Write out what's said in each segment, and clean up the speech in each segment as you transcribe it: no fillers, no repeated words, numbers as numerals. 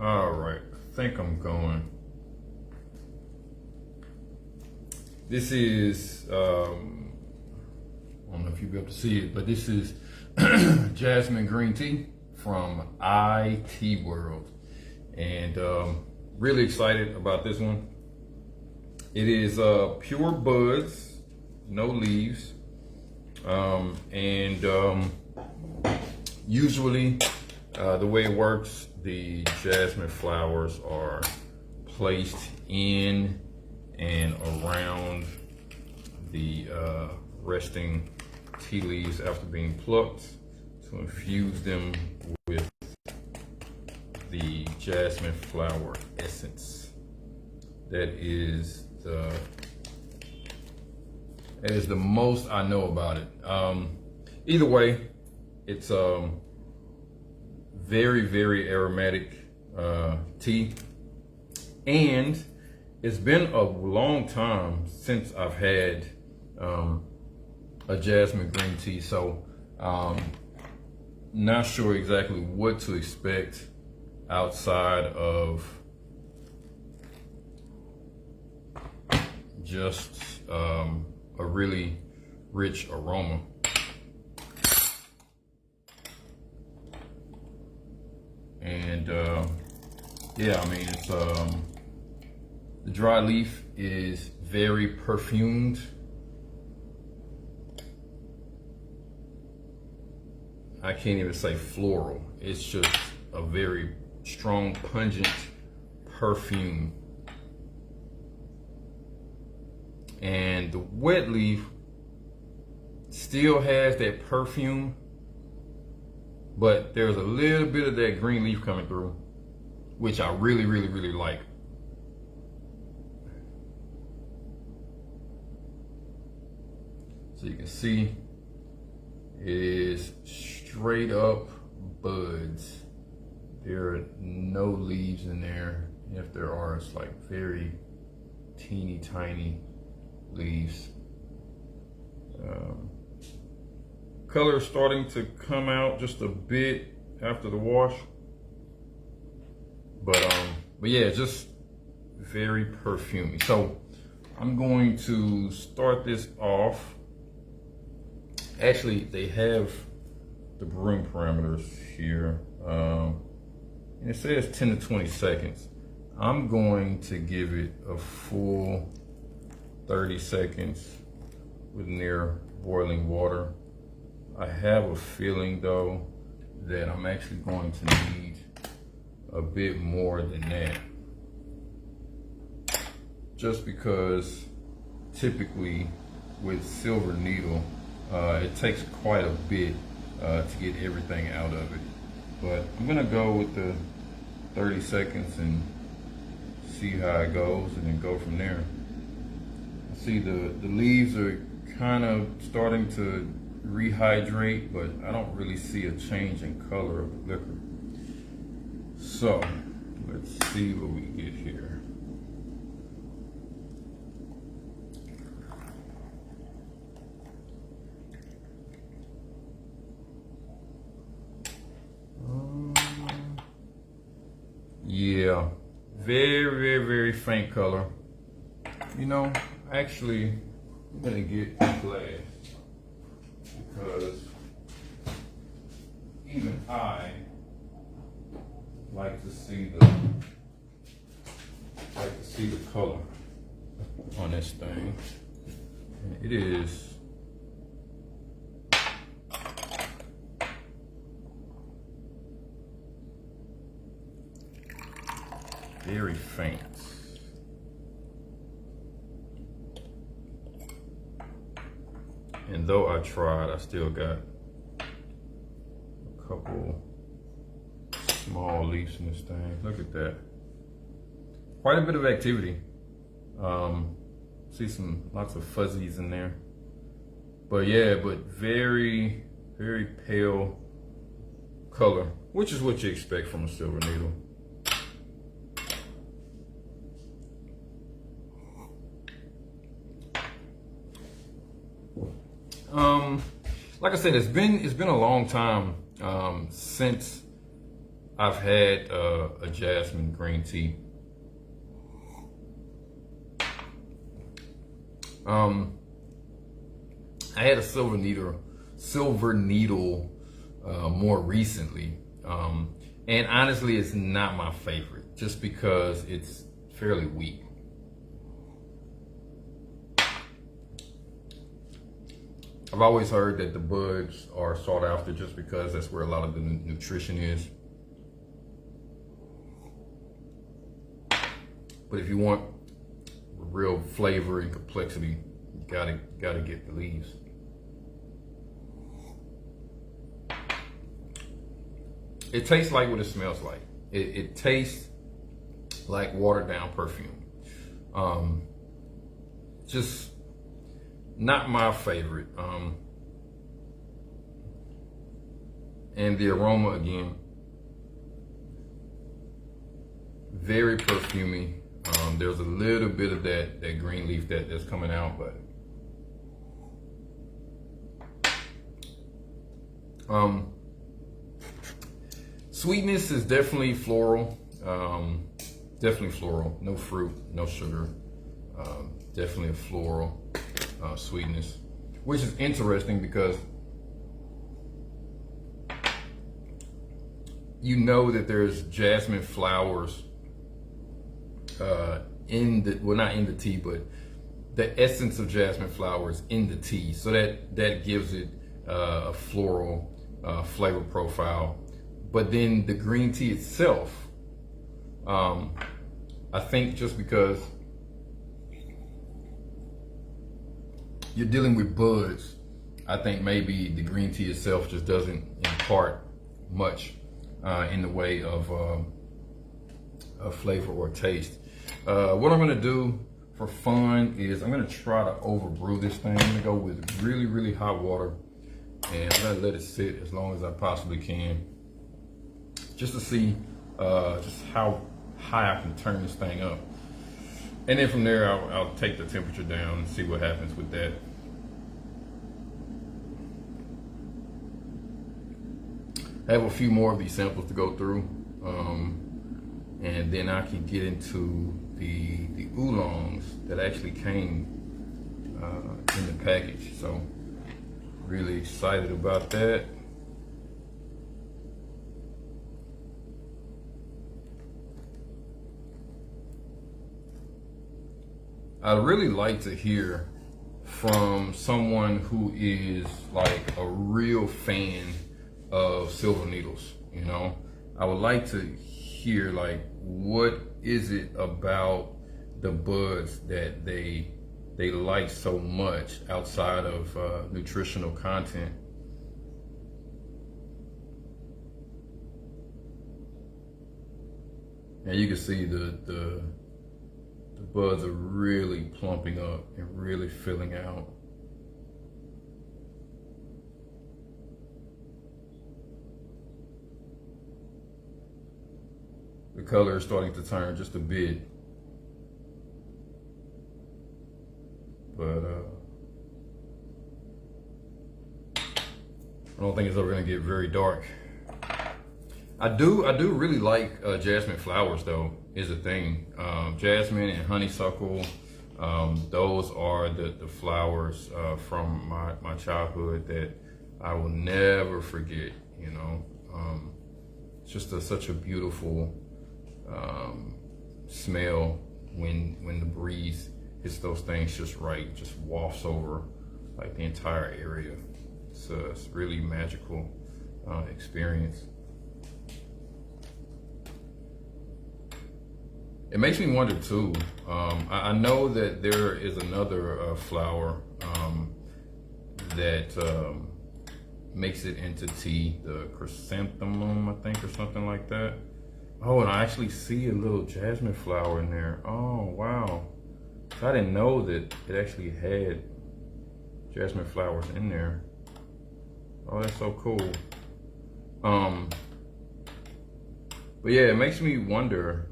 All right, I think I'm going. This is, I don't know if you'll be able to see it, but this is jasmine green tea from ITEAWORLD. And really excited about this one. It is pure buds, no leaves. Usually the way it works, the jasmine flowers are placed in and around the resting tea leaves after being plucked to infuse them with the jasmine flower essence. That is the most I know about it. Either way, it's very, very aromatic tea, and it's been a long time since I've had a jasmine green tea, so not sure exactly what to expect outside of just a really rich aroma. And yeah, I mean, it's the dry leaf is very perfumed. I can't even say floral. It's just a very strong, pungent perfume. And the wet leaf still has that perfume, but there's a little bit of that green leaf coming through, which I really, really, really like. So you can see it is straight up buds. There are no leaves in there. If there are, it's like very teeny tiny leaves. Color is starting to come out just a bit after the wash, but yeah, just very perfumey. So I'm going to start this off. Actually, they have the brewing parameters here, and it says 10 to 20 seconds. I'm going to give it a full 30 seconds with near boiling water. I have a feeling though that I'm actually going to need a bit more than that, just because typically with silver needle it takes quite a bit to get everything out of it. But I'm gonna go with the 30 seconds and see how it goes, and then go from there. I see the leaves are kind of starting to rehydrate, but I don't really see a change in color of the liquor. So let's see what we get here. Yeah, very, very, very faint color. You know, actually, I'm gonna get a glass, because even I like to see the color on this thing. And it is very faint. And though I tried, I still got a couple small leaves in this thing. Look at that. Quite a bit of activity. See lots of fuzzies in there. But yeah, very, very pale color, which is what you expect from a silver needle. Like I said, it's been a long time since I've had a jasmine green tea. I had a silver needle more recently, and honestly, it's not my favorite, just because it's fairly weak. I've always heard that the buds are sought after just because that's where a lot of the nutrition is. But if you want real flavor and complexity, you gotta get the leaves. It tastes like what it smells like. It tastes like watered down perfume. Just not my favorite. And the aroma, again, very perfumey. There's a little bit of that green leaf that's coming out, but sweetness is definitely floral. Definitely floral. No fruit, no sugar. Definitely a floral sweetness, which is interesting because you know that there's jasmine flowers in the, well, not in the tea, but the essence of jasmine flowers in the tea. So that gives it a floral flavor profile. But then the green tea itself, I think just because you're dealing with buds, I think maybe the green tea itself just doesn't impart much in the way of flavor or taste. What I'm gonna do for fun is I'm gonna try to overbrew this thing. I'm gonna go with really, really hot water, and I'm gonna let it sit as long as I possibly can, just to see just how high I can turn this thing up. And then from there, I'll take the temperature down and see what happens with that. I have a few more of these samples to go through, and then I can get into the oolongs that actually came in the package. So really excited about that. I'd really like to hear from someone who is like a real fan of silver needles, you know? I would like to hear, like, what is it about the buds that they like so much outside of nutritional content? And you can see the buds are really plumping up and really filling out. The color is starting to turn just a bit, but I don't think it's ever gonna get very dark. I do really like jasmine flowers, though, is a thing. Jasmine and honeysuckle, those are the flowers from my childhood that I will never forget, you know. It's just such a beautiful smell when the breeze hits those things just right, just wafts over like the entire area. It's a really magical experience. It makes me wonder too. I know that there is another flower that makes it into tea, the chrysanthemum, I think, or something like that. Oh, and I actually see a little jasmine flower in there. Oh, wow. I didn't know that it actually had jasmine flowers in there. Oh, that's so cool. But yeah, it makes me wonder,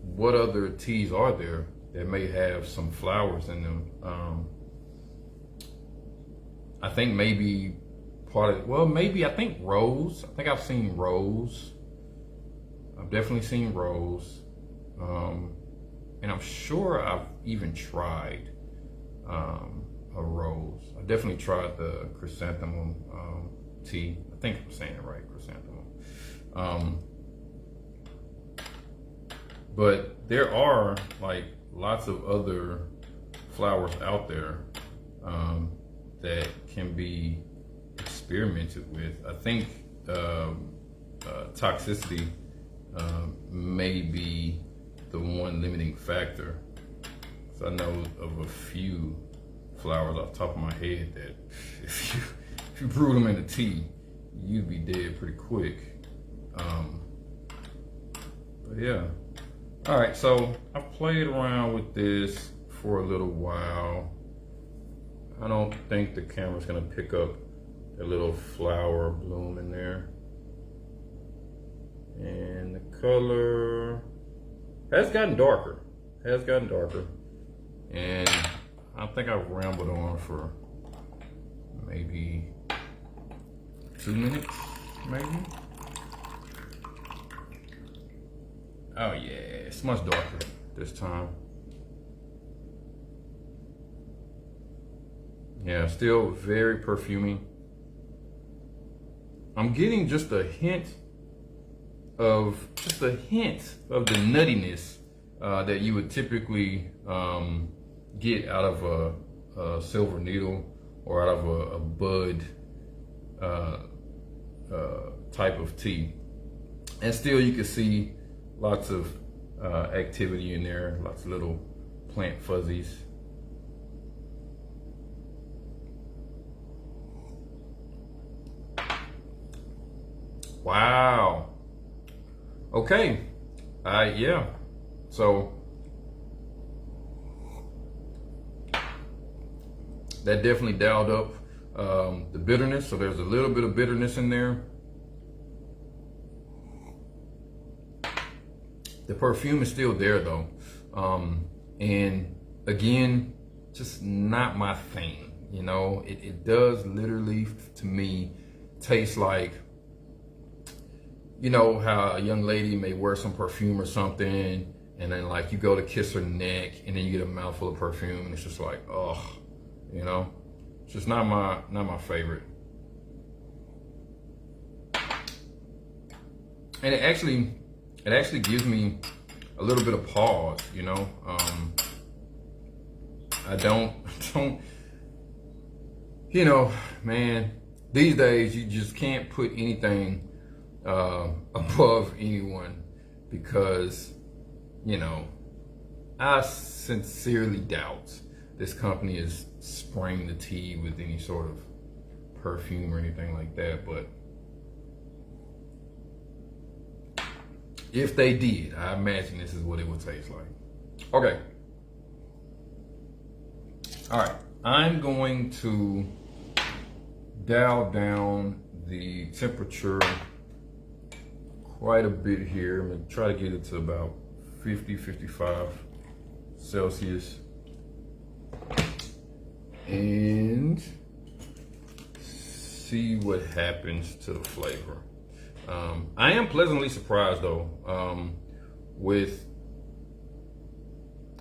what other teas are there that may have some flowers in them? I think maybe part of it. Well, maybe, I think rose. I think I've seen rose. I've definitely seen rose. And I'm sure I've even tried a rose. I definitely tried the chrysanthemum tea. I think I'm saying it right, chrysanthemum. But there are like lots of other flowers out there that can be experimented with. I think toxicity may be the one limiting factor. So I know of a few flowers off the top of my head that if you brew them in the tea, you'd be dead pretty quick. But yeah. All right, so I've played around with this for a little while. I don't think the camera's gonna pick up a little flower bloom in there. And the color has gotten darker, And I think I've rambled on for maybe 2 minutes, maybe. Oh yeah, it's much darker this time. Yeah, still very perfumey. I'm getting just a hint of the nuttiness that you would typically get out of a silver needle or out of a bud type of tea. And still you can see lots of activity in there, lots of little plant fuzzies. Wow. Okay. Yeah. So that definitely dialed up the bitterness. So there's a little bit of bitterness in there. The perfume is still there though. And again, just not my thing. You know, it does literally to me taste like, you know how a young lady may wear some perfume or something, and then like you go to kiss her neck, and then you get a mouthful of perfume, and it's just like, oh, you know, it's just not my favorite. And it actually gives me a little bit of pause, you know. I don't, you know, man. These days you just can't put anything above anyone, because, you know, I sincerely doubt this company is spraying the tea with any sort of perfume or anything like that. But if they did, I imagine this is what it would taste like. Okay. All right. I'm going to dial down the temperature quite a bit here. I'm gonna try to get it to about 50, 55 Celsius. And see what happens to the flavor. I am pleasantly surprised though,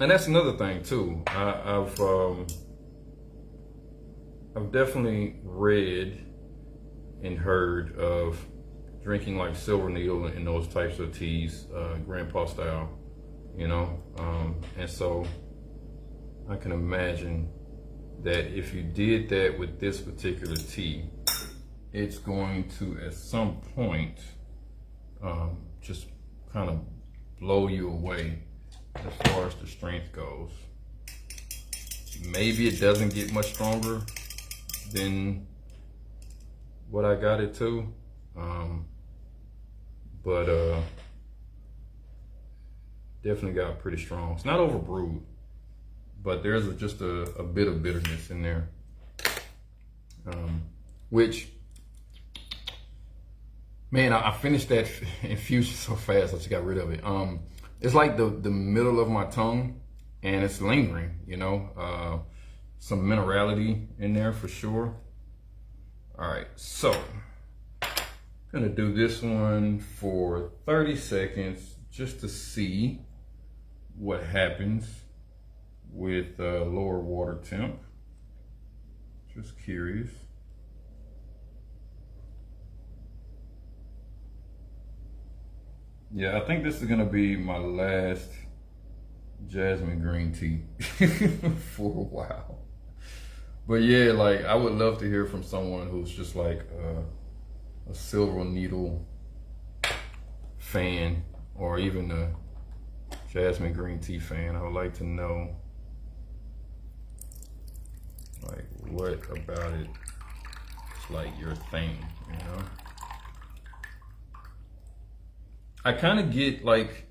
and that's another thing too. I've definitely read and heard of drinking like silver needle and those types of teas, grandpa style, you know, and so I can imagine that if you did that with this particular tea, it's going to at some point just kind of blow you away as far as the strength goes. Maybe it doesn't get much stronger than what I got it to. But definitely got pretty strong. It's not overbrewed, but there's just a bit of bitterness in there, which, man, I finished that infusion so fast I just got rid of it. It's like the middle of my tongue, and it's lingering, you know, some minerality in there for sure. All right, so I'm gonna do this one for 30 seconds just to see what happens with lower water temp. Just curious. Yeah, I think this is gonna be my last jasmine green tea for a while. But yeah, like I would love to hear from someone who's just like a silver needle fan, or even a jasmine green tea fan. I would like to know like what about it is like your thing, you know? I kind of get like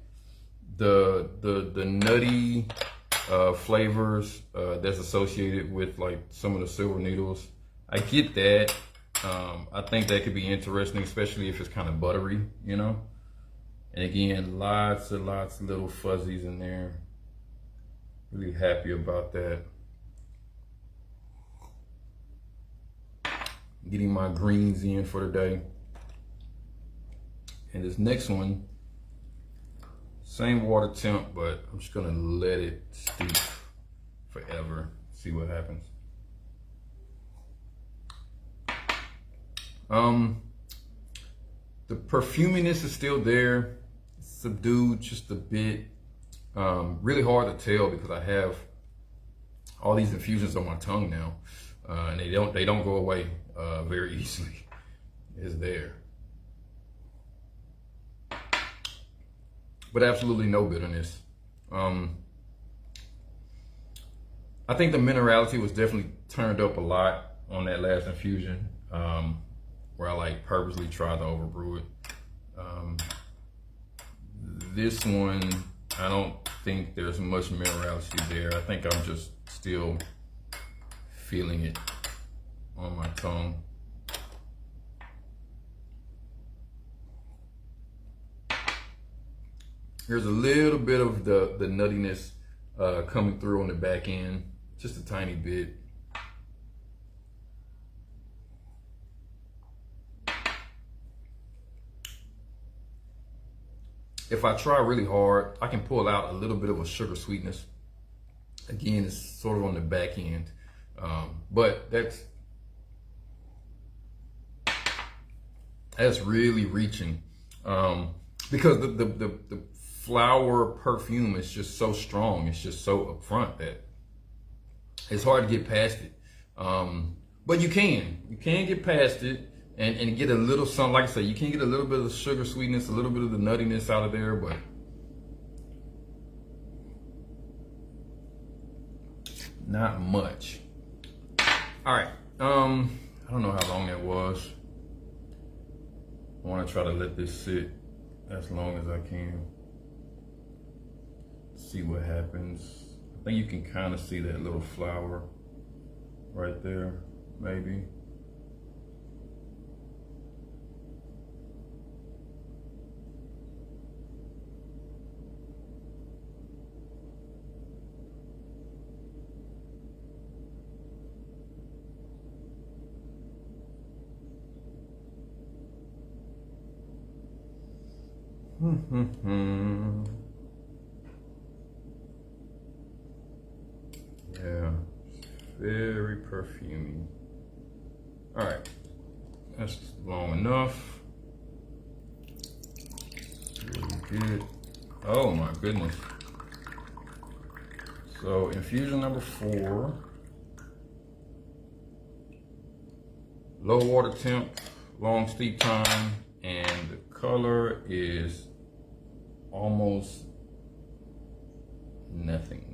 the nutty flavors that's associated with like some of the silver needles. I get that. I think that could be interesting, especially if it's kind of buttery, you know? And again, lots of little fuzzies in there. Really happy about that. Getting my greens in for the day. And this next one, same water temp, but I'm just gonna let it steep forever, see what happens. The perfuminess is still there, subdued just a bit. Really hard to tell because I have all these infusions on my tongue now, and they don't go away very easily. It's there. But absolutely no bitterness. I think the minerality was definitely turned up a lot on that last infusion, where I like purposely tried to overbrew it. This one, I don't think there's much minerality there. I think I'm just still feeling it on my tongue. There's a little bit of the nuttiness coming through on the back end, just a tiny bit. If I try really hard, I can pull out a little bit of a sugar sweetness. Again, it's sort of on the back end, but that's really reaching, because the flower perfume is just so strong. It's just so upfront that it's hard to get past it. But you can get past it and get a little something. Like I said, you can get a little bit of the sugar sweetness, a little bit of the nuttiness out of there, but not much. All right. I don't know how long that was. I want to try to let this sit as long as I can. See what happens. I think you can kind of see that little flower right there, maybe. Yeah, very perfumey. All right, that's long enough. Really good. Oh my goodness. So infusion number 4, low water temp, long steep time, and the color is almost nothing.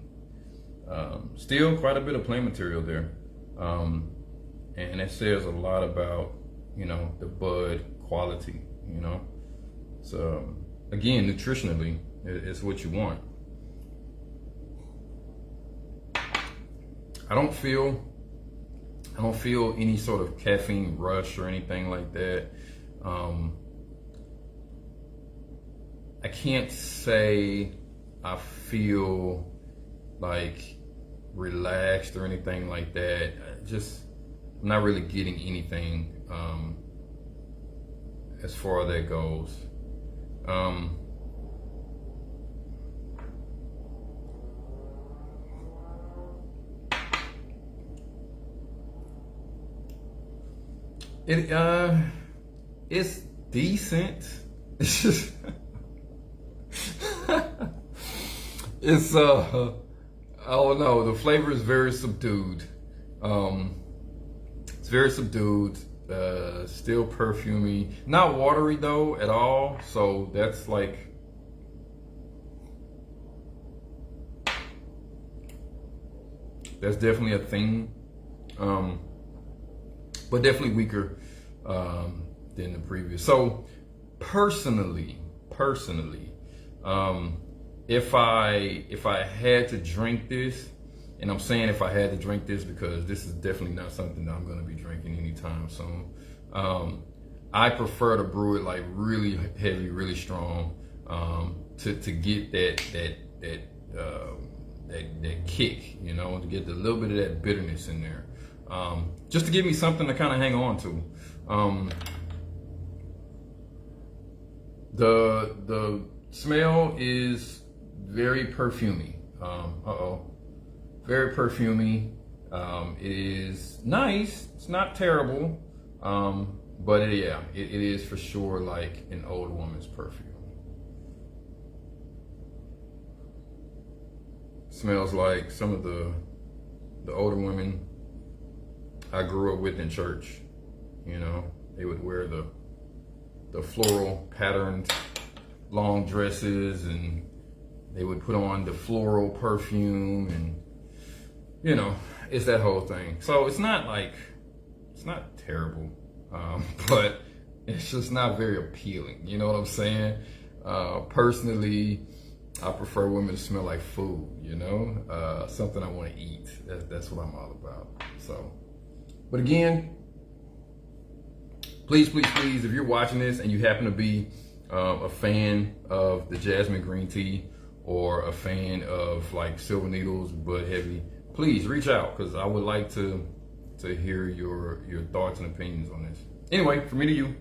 Still quite a bit of plant material there, and it says a lot about, you know, the bud quality, you know. So again, nutritionally, it's what you want. I don't feel any sort of caffeine rush or anything like that. I can't say I feel like relaxed or anything like that. I'm not really getting anything as far as that goes. It's decent. It's just it's I don't know. The flavor is very subdued. It's very subdued. Still perfumey, not watery though at all. So that's like, that's definitely a thing. But definitely weaker than the previous. So personally, if I had to drink this, and I'm saying if I had to drink this because this is definitely not something that I'm going to be drinking anytime soon. I prefer to brew it like really heavy, really strong, to get that kick, you know, to get a little bit of that bitterness in there. Just to give me something to kind of hang on to. The smell is very perfumey. Very perfumey. It is nice. It's not terrible. But it is for sure like an old woman's perfume. Smells like some of the older women I grew up with in church. You know, they would wear the floral patterned long dresses, and they would put on the floral perfume, and you know, it's that whole thing. So it's not terrible, but it's just not very appealing. You know what I'm saying? Personally, I prefer women to smell like food, you know, something I want to eat. That's what I'm all about. So, but again, please, if you're watching this and you happen to be a fan of the jasmine green tea or a fan of like silver needles but heavy, please reach out, because I would like to hear your thoughts and opinions on this. Anyway, from me to you,